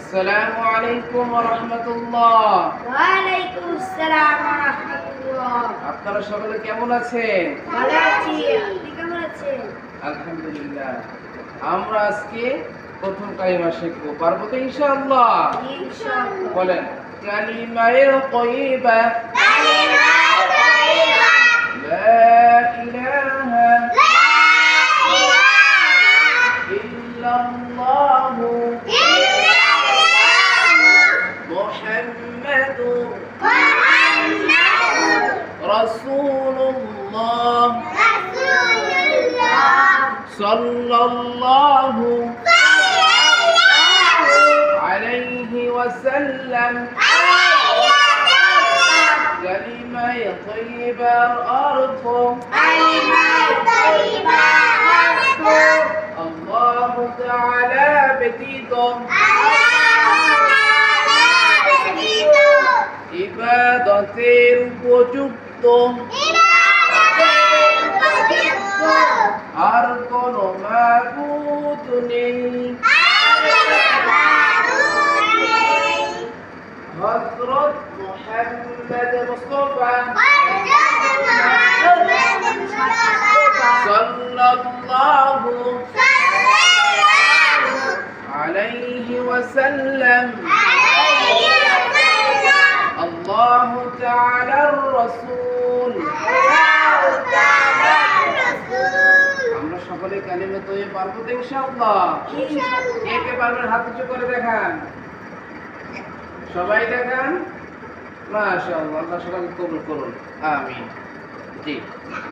আসসালামু আলাইকুম ওয়া রাহমাতুল্লাহ। ওয়া আলাইকুম আসসালাম ওয়া রাহমাতুল্লাহ। আপনারা সকলে কেমন আছেন? ভালো আছি, আপনি কেমন আছেন? আলহামদুলিল্লাহ। আমরা আজকে প্রথম কালিমা শিখব, পারবো তো ইনশাআল্লাহ? ইনশাআল্লাহ। বলেন, কালিমায়ে তাইয়্যিবা লা ইলাহা ইল্লাল্লাহু মুহাম্মাদুর রাসূলুল্লাহ সাল্লাল্লাহু আলাইহি ওয়াসাল্লাম। কালিমায়ে তাইয়্যিবার অর্থ আল্লাহু তাআলা ব্যতীত ইবাদতের উপযুক্ত আর কোন মাবুদ নেই। হযরত মুহাম্মদ মুস্তাফা সাল্লাল্লাহু আলাইহি ওয়াসাল্লাম। আল্লাহু তাআলার রাসূল। আমরা সকলে কালিমা তাইয়্যিবা পারবো তো ইনশাআল্লাহ? কে কে পারবেন হাত উঁচু করে দেখান। সবাই দেখান। মাশাআল্লাহ, আল্লাহ সবাইকে কবুল করুন, আমিন। জি।